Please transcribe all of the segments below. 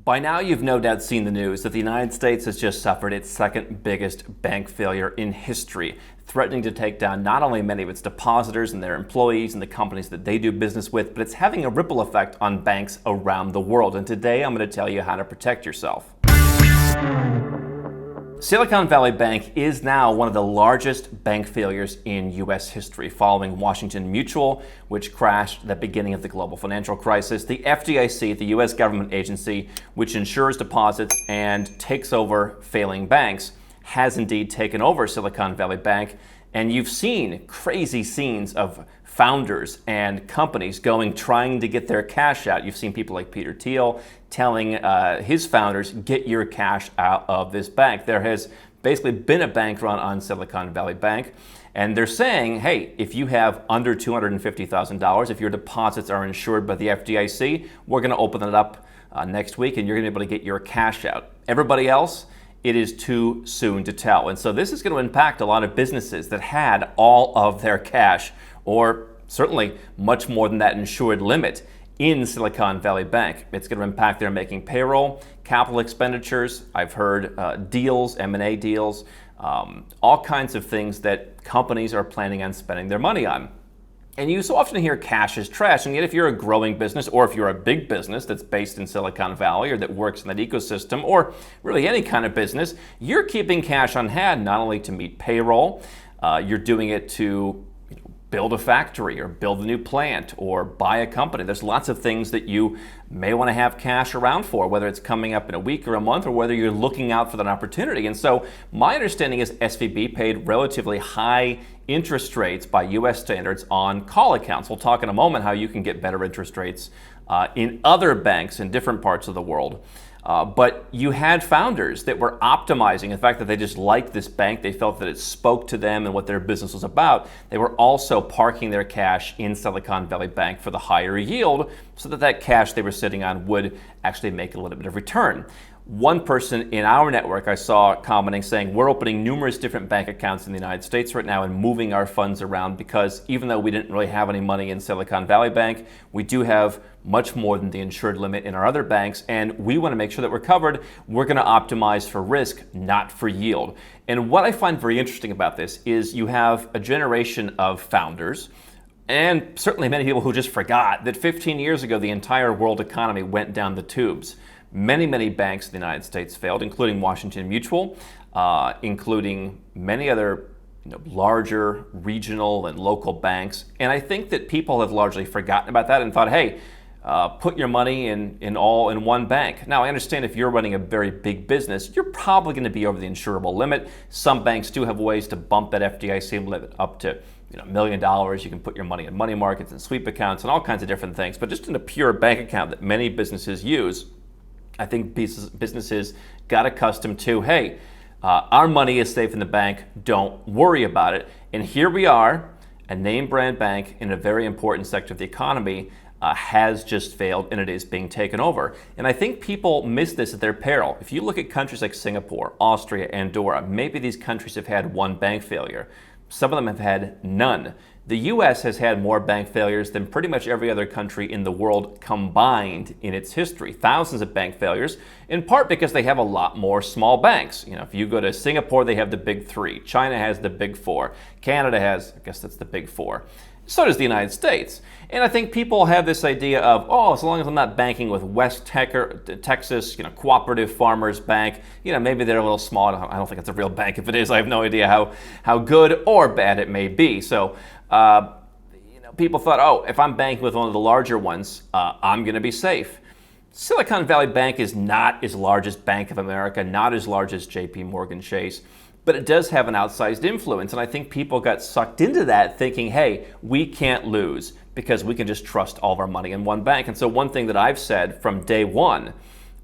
By now, you've no doubt seen the news that the United States has just suffered its second biggest bank failure in history, threatening to take down not only many of its depositors and their employees and the companies that they do business with, but it's having a ripple effect on banks around the world. And today, I'm going to tell you how to protect yourself. Silicon Valley Bank is now one of the largest bank failures in U.S. history, following Washington Mutual, which crashed at the beginning of the global financial crisis. The FDIC, the U.S. government agency, which insures deposits and takes over failing banks, has indeed taken over Silicon Valley Bank. And you've seen crazy scenes of founders and companies trying to get their cash out. You've seen people like Thiel telling his founders, get your cash out of this bank. There has basically been a bank run on Silicon Valley Bank. And they're saying, hey, if you have under $250,000, if your deposits are insured by the FDIC, we're going to open it up next week and you're going to be able to get your cash out. Everybody else, it is too soon to tell. And so this is going to impact a lot of businesses that had all of their cash, or certainly much more than that insured limit, in Silicon Valley Bank. It's going to impact their making payroll, capital expenditures. I've heard deals, M&A deals, all kinds of things that companies are planning on spending their money on. And you so often hear cash is trash, and yet if you're a growing business or if you're a big business that's based in Silicon Valley or that works in that ecosystem, or really any kind of business, you're keeping cash on hand not only to meet payroll, you're doing it to build a factory or build a new plant or buy a company. There's lots of things that you may want to have cash around for, whether it's coming up in a week or a month or whether you're looking out for that opportunity. And so my understanding is SVB paid relatively high interest rates by U.S. standards on call accounts. We'll talk in a moment how you can get better interest rates in other banks in different parts of the world. But you had founders that were optimizing the fact that they just liked this bank. They felt that it spoke to them and what their business was about. They were also parking their cash in Silicon Valley Bank for the higher yield so that that cash they were sitting on would actually make a little bit of return. One person in our network I saw commenting saying, we're opening numerous different bank accounts in the United States right now and moving our funds around because even though we didn't really have any money in Silicon Valley Bank, we do have much more than the insured limit in our other banks, and we want to make sure that we're covered. We're going to optimize for risk, not for yield. And what I find very interesting about this is you have a generation of founders, and certainly many people who just forgot that 15 years ago the entire world economy went down the tubes. Many banks in the United States failed, including Washington Mutual, including many other larger regional and local banks. And I think that people have largely forgotten about that and thought, hey, put your money in one bank. Now, I understand if you're running a very big business, you're probably going to be over the insurable limit. Some banks do have ways to bump that FDIC limit up to $1 million. You can put your money in money markets and sweep accounts and all kinds of different things. But just in a pure bank account that many businesses use, I think businesses got accustomed to, hey, our money is safe in the bank, don't worry about it. And here we are, a name brand bank in a very important sector of the economy has just failed and it is being taken over. And I think people miss this at their peril. If you look at countries like Singapore, Austria, Andorra, maybe these countries have had one bank failure. Some of them have had none. The U.S. has had more bank failures than pretty much every other country in the world combined in its history. Thousands of bank failures, in part because they have a lot more small banks. If you go to Singapore, they have the big three. China has the big four. Canada has, I guess that's the big four. So does the United States. And I think people have this idea of, as long as I'm not banking with West Texas, Cooperative Farmers Bank, maybe they're a little small. I don't think it's a real bank. If it is, I have no idea how good or bad it may be. So, people thought, if I'm banking with one of the larger ones, I'm going to be safe. Silicon Valley Bank is not as large as Bank of America, not as large as JP Morgan Chase, but it does have an outsized influence. And I think people got sucked into that thinking, hey, we can't lose because we can just trust all of our money in one bank. And so one thing that I've said from day one,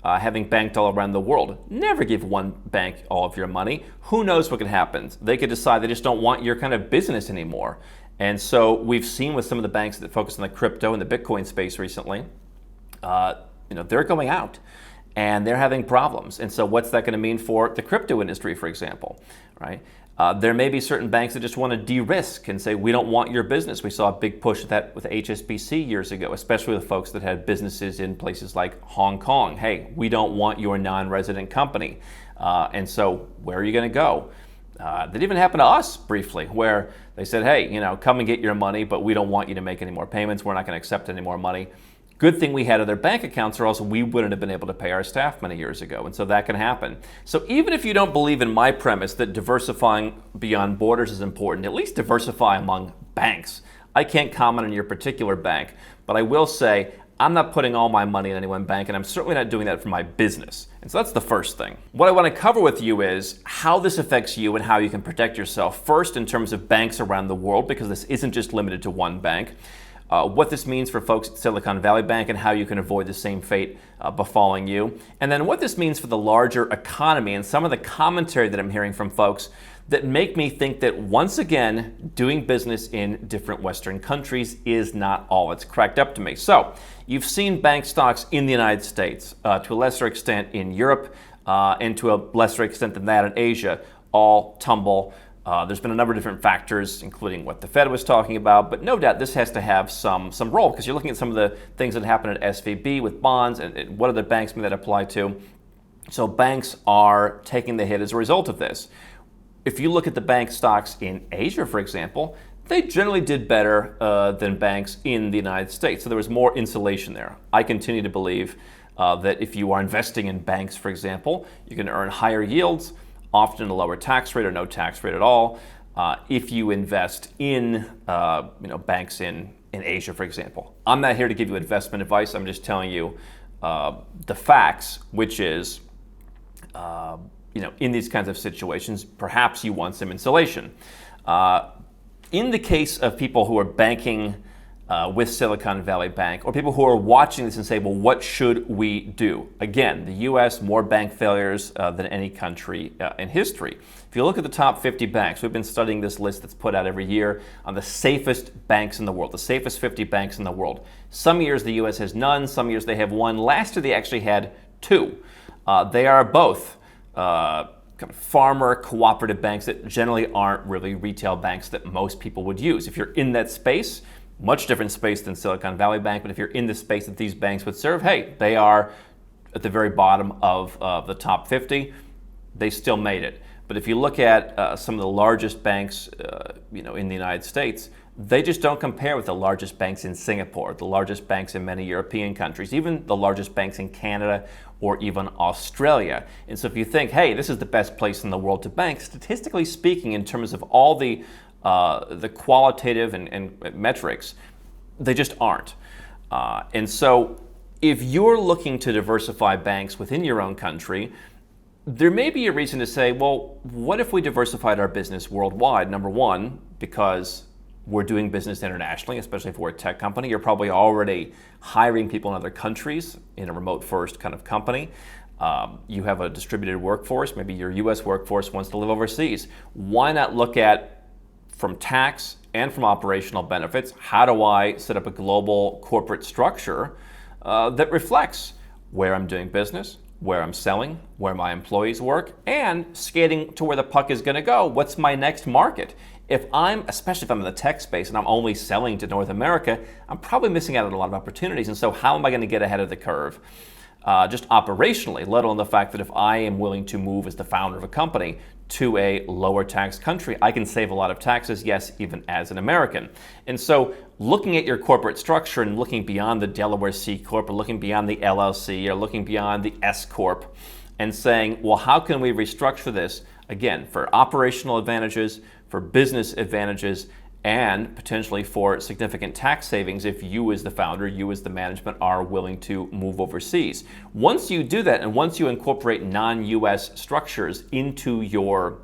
having banked all around the world, never give one bank all of your money. Who knows what could happen? They could decide they just don't want your kind of business anymore. And so we've seen with some of the banks that focus on the crypto and the Bitcoin space recently, they're going out and they're having problems. And so what's that going to mean for the crypto industry, for example, right? There may be certain banks that just want to de-risk and say, we don't want your business. We saw a big push of that with HSBC years ago, especially with folks that had businesses in places like Hong Kong. Hey, we don't want your non-resident company. And so where are you going to go? That even happened to us briefly, where they said, hey, come and get your money, but we don't want you to make any more payments. We're not going to accept any more money. Good thing we had other bank accounts, or else we wouldn't have been able to pay our staff many years ago. And so that can happen. So even if you don't believe in my premise that diversifying beyond borders is important, at least diversify among banks. I can't comment on your particular bank, but I will say I'm not putting all my money in any one bank, and I'm certainly not doing that for my business. And so that's the first thing. What I want to cover with you is how this affects you and how you can protect yourself. First, in terms of banks around the world, because this isn't just limited to one bank. What this means for folks at Silicon Valley Bank and how you can avoid the same fate befalling you. And then what this means for the larger economy and some of the commentary that I'm hearing from folks that make me think that, once again, doing business in different Western countries is not all it's cracked up to be. So you've seen bank stocks in the United States, to a lesser extent in Europe, and to a lesser extent than that in Asia, all tumble. There's been a number of different factors, including what the Fed was talking about, but no doubt this has to have some role, because you're looking at some of the things that happened at SVB with bonds and what other banks may that apply to. So banks are taking the hit as a result of this. If you look at the bank stocks in Asia, for example, they generally did better than banks in the United States. So there was more insulation there. I continue to believe that if you are investing in banks, for example, you can earn higher yields, often a lower tax rate or no tax rate at all. If you invest in banks in Asia, for example. I'm not here to give you investment advice. I'm just telling you the facts, which is, in these kinds of situations, perhaps you want some insulation. In the case of people who are banking with Silicon Valley Bank, or people who are watching this and say, well, what should we do? Again, the U.S., more bank failures than any country in history. If you look at the top 50 banks, we've been studying this list that's put out every year on the safest banks in the world, the safest 50 banks in the world. Some years the U.S. has none, some years they have one. Last year they actually had two. They are both kind of farmer cooperative banks that generally aren't really retail banks that most people would use. If you're in that space, much different space than Silicon Valley Bank, but if you're in the space that these banks would serve, hey, they are at the very bottom of the top 50. They still made it. But if you look at some of the largest banks, in the United States, they just don't compare with the largest banks in Singapore, the largest banks in many European countries, even the largest banks in Canada or even Australia. And so if you think, hey, this is the best place in the world to bank, statistically speaking, in terms of all the qualitative and metrics, they just aren't. And so if you're looking to diversify banks within your own country, there may be a reason to say, well, what if we diversified our business worldwide? Number one, because we're doing business internationally, especially if we're a tech company. You're probably already hiring people in other countries in a remote first kind of company. You have a distributed workforce. Maybe your US workforce wants to live overseas. Why not look at, from tax and from operational benefits, how do I set up a global corporate structure that reflects where I'm doing business, where I'm selling, where my employees work, and skating to where the puck is going to go. What's my next market? Especially if I'm in the tech space and I'm only selling to North America, I'm probably missing out on a lot of opportunities. And so how am I going to get ahead of the curve? Just operationally, let alone the fact that if I am willing to move as the founder of a company to a lower tax country, I can save a lot of taxes, yes, even as an American. And so looking at your corporate structure and looking beyond the Delaware C Corp, or looking beyond the LLC, or looking beyond the S Corp, and saying, well, how can we restructure this, again, for operational advantages, for business advantages, and potentially for significant tax savings if you as the founder, you as the management are willing to move overseas. Once you do that, and once you incorporate non-US structures into your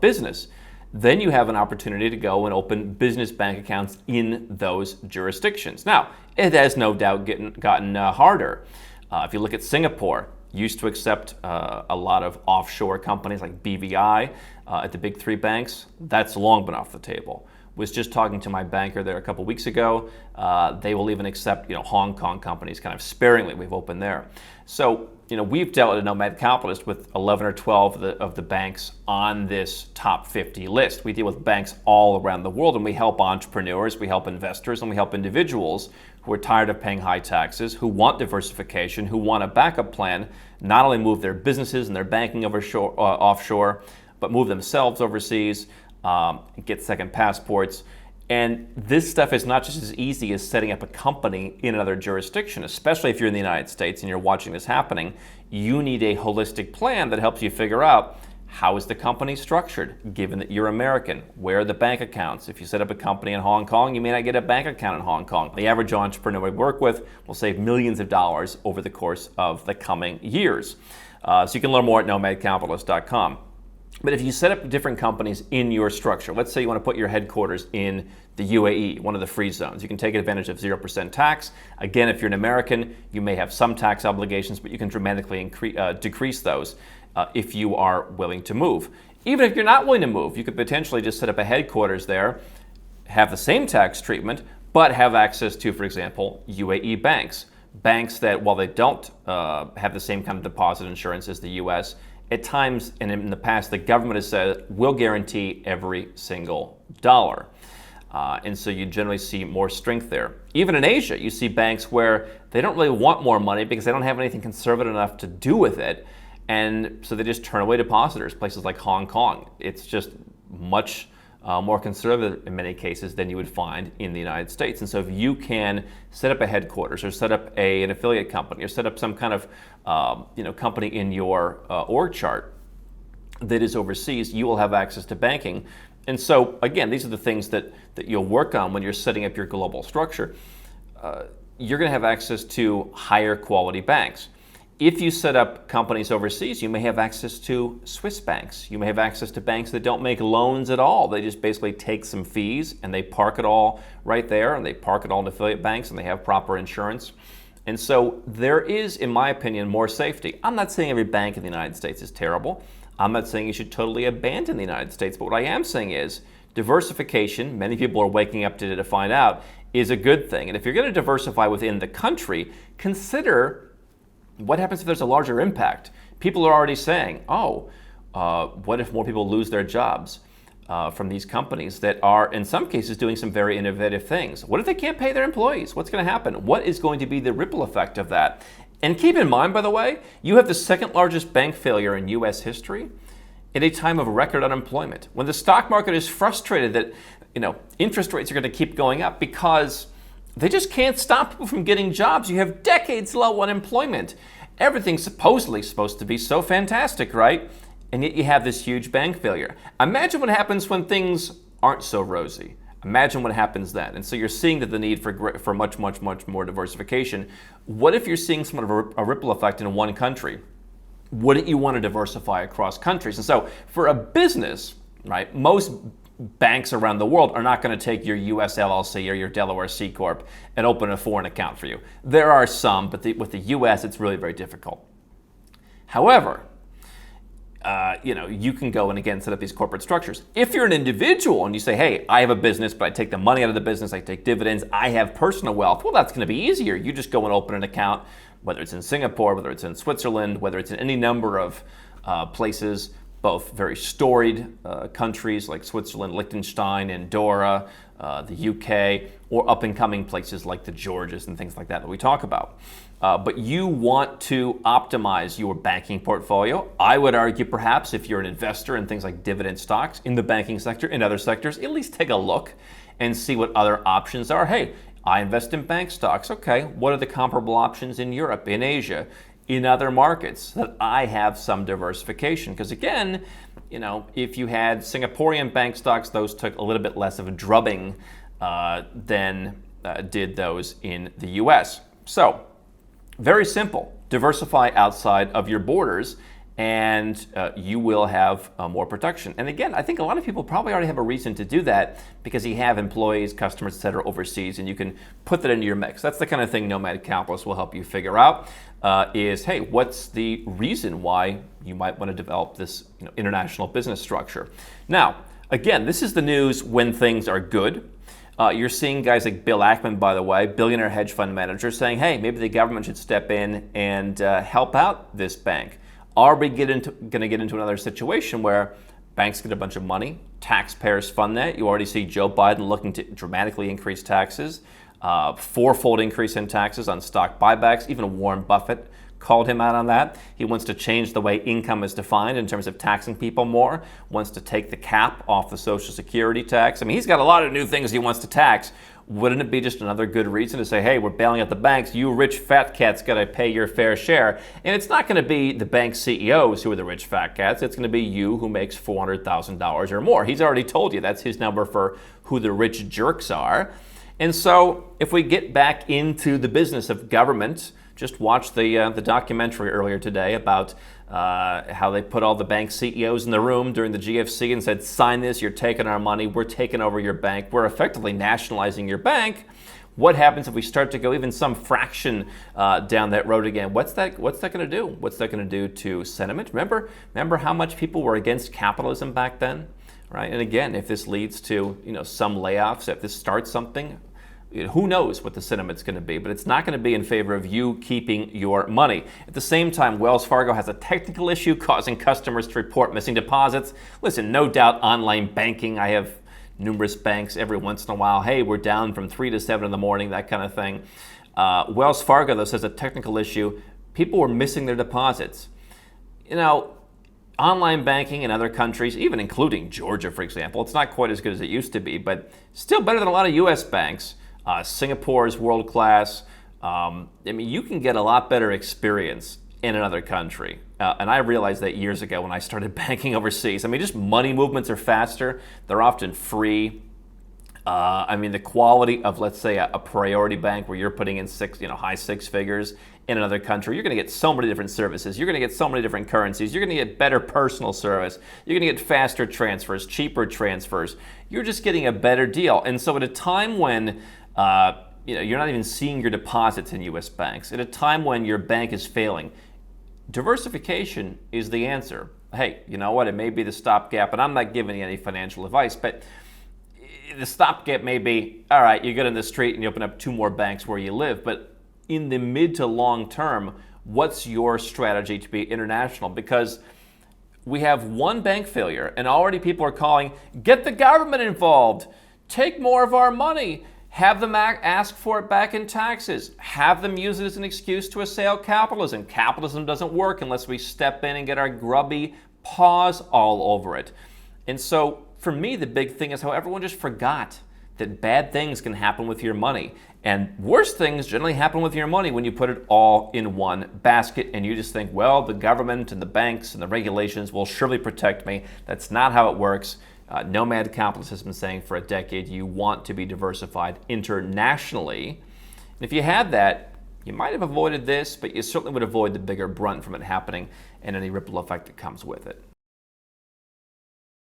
business, then you have an opportunity to go and open business bank accounts in those jurisdictions. Now, it has no doubt gotten harder. If you look at Singapore, used to accept a lot of offshore companies like BVI at the big three banks. That's long been off the table. Was just talking to my banker there a couple weeks ago. They will even accept, Hong Kong companies kind of sparingly. We've opened there. So, we've dealt at Nomad Capitalist with 11 or 12 of the banks on this top 50 list. We deal with banks all around the world, and we help entrepreneurs, we help investors, and we help individuals who are tired of paying high taxes, who want diversification, who want a backup plan, not only move their businesses and their banking offshore, but move themselves overseas, get second passports. And this stuff is not just as easy as setting up a company in another jurisdiction, especially if you're in the United States and you're watching this happening. You need a holistic plan that helps you figure out how is the company structured, given that you're American? Where are the bank accounts? If you set up a company in Hong Kong, you may not get a bank account in Hong Kong. The average entrepreneur we work with will save millions of dollars over the course of the coming years. So you can learn more at nomadcapitalist.com. But if you set up different companies in your structure, let's say you want to put your headquarters in the UAE, one of the free zones, you can take advantage of 0% tax. Again, if you're an American, you may have some tax obligations, but you can dramatically decrease those if you are willing to move. Even if you're not willing to move, you could potentially just set up a headquarters there, have the same tax treatment, but have access to, for example, UAE banks. Banks that, while they don't have the same kind of deposit insurance as the US, at times, and in the past, the government has said, we'll guarantee every single dollar. And so you generally see more strength there. Even in Asia, you see banks where they don't really want more money because they don't have anything conservative enough to do with it. And so they just turn away depositors, places like Hong Kong. It's just much more conservative in many cases than you would find in the United States. And so if you can set up a headquarters or set up an affiliate company or set up some kind of company in your org chart that is overseas, you will have access to banking. And so again, these are the things that you'll work on when you're setting up your global structure. You're going to have access to higher quality banks. If you set up companies overseas, you may have access to Swiss banks. You may have access to banks that don't make loans at all. They just basically take some fees and they park it all right there, and they park it all in affiliate banks, and they have proper insurance. And so there is, in my opinion, more safety. I'm not saying every bank in the United States is terrible. I'm not saying you should totally abandon the United States. But what I am saying is diversification, many people are waking up today to find out, is a good thing. And if you're going to diversify within the country, consider what happens if there's a larger impact? People are already saying, what if more people lose their jobs from these companies that are, in some cases, doing some very innovative things? What if they can't pay their employees? What's going to happen? What is going to be the ripple effect of that? And keep in mind, by the way, you have the second largest bank failure in U.S. history at a time of record unemployment, when the stock market is frustrated that interest rates are going to keep going up because they just can't stop people from getting jobs. You have decades low unemployment. Everything's supposedly supposed to be so fantastic, right? And yet you have this huge bank failure. Imagine what happens when things aren't so rosy. Imagine what happens then. And so you're seeing that the need for much, much, much more diversification. What if you're seeing somewhat of a ripple effect in one country? Wouldn't you want to diversify across countries? And so for a business, right, most banks around the world are not going to take your US LLC or your Delaware C Corp and open a foreign account for you. There are some, but with the US, it's really very difficult. However, you can go and again set up these corporate structures. If you're an individual and you say, hey, I have a business, but I take the money out of the business, I take dividends, I have personal wealth, well, that's going to be easier. You just go and open an account, whether it's in Singapore, whether it's in Switzerland, whether it's in any number of places, both very storied countries like Switzerland, Liechtenstein, Andorra, the UK, or up-and-coming places like the Georgias and things like that we talk about. But you want to optimize your banking portfolio. I would argue perhaps if you're an investor in things like dividend stocks in the banking sector, in other sectors, at least take a look and see what other options are. Hey, I invest in bank stocks. Okay, what are the comparable options in Europe, in Asia, in other markets, that I have some diversification? Because again, if you had Singaporean bank stocks, those took a little bit less of a drubbing than did those in the US. So, very simple. Diversify outside of your borders, and you will have more protection. And again, I think a lot of people probably already have a reason to do that because you have employees, customers, et cetera, overseas, and you can put that into your mix. That's the kind of thing Nomad Capitalist will help you figure out. Hey, what's the reason why you might want to develop this international business structure? Now, Again, this is the news when things are good. You're seeing guys like Bill Ackman, by the way, billionaire hedge fund manager, saying, hey, maybe the government should step in and help out this bank. Are we going to get into another situation where banks get a bunch of money, taxpayers fund that? You already see Joe Biden looking to dramatically increase taxes, fourfold increase in taxes on stock buybacks. Even Warren Buffett called him out on that. He wants to change the way income is defined in terms of taxing people more, wants to take the cap off the Social Security tax. I mean, he's got a lot of new things he wants to tax. Wouldn't it be just another good reason to say, hey, we're bailing out the banks, you rich fat cats got to pay your fair share? And it's not going to be the bank CEOs who are the rich fat cats. It's going to be you who makes $400,000 or more. He's already told you that's his number for who the rich jerks are. And so if we get back into the business of government, just watched the documentary earlier today about how they put all the bank CEOs in the room during the GFC and said, sign this, you're taking our money, we're taking over your bank, we're effectively nationalizing your bank. What happens if we start to go even some fraction down that road again? What's that going to do? What's that going to do to sentiment? Remember how much people were against capitalism back then, right? And again, if this leads to some layoffs, if this starts something, who knows what the sentiment's going to be, but it's not going to be in favor of you keeping your money. At the same time, Wells Fargo has a technical issue causing customers to report missing deposits. Listen, no doubt online banking, I have numerous banks every once in a while. Hey, we're down from 3 to 7 in the morning, that kind of thing. Wells Fargo, though, says a technical issue. People were missing their deposits. Online banking in other countries, even including Georgia, for example, it's not quite as good as it used to be, but still better than a lot of U.S. banks. Singapore is world class. You can get a lot better experience in another country. And I realized that years ago when I started banking overseas. Just money movements are faster. They're often free. The quality of, let's say, a priority bank where you're putting in high six figures in another country, you're going to get so many different services. You're going to get so many different currencies. You're going to get better personal service. You're going to get faster transfers, cheaper transfers. You're just getting a better deal. And so at a time when you're not even seeing your deposits in U.S. banks, at a time when your bank is failing, diversification is the answer. Hey, you know what? It may be the stopgap, and I'm not giving you any financial advice, but the stopgap may be, all right, you get in the street and you open up 2 more banks where you live, but in the mid to long term, what's your strategy to be international? Because we have one bank failure, and already people are calling, get the government involved, take more of our money, have them ask for it back in taxes, have them use it as an excuse to assail capitalism. Capitalism doesn't work unless we step in and get our grubby paws all over it. And so for me, the big thing is how everyone just forgot that bad things can happen with your money. And worse things generally happen with your money when you put it all in one basket and you just think, well, the government and the banks and the regulations will surely protect me. That's not how it works. Nomad Capitalist has been saying for a decade, you want to be diversified internationally. And if you had that, you might have avoided this, but you certainly would avoid the bigger brunt from it happening and any ripple effect that comes with it.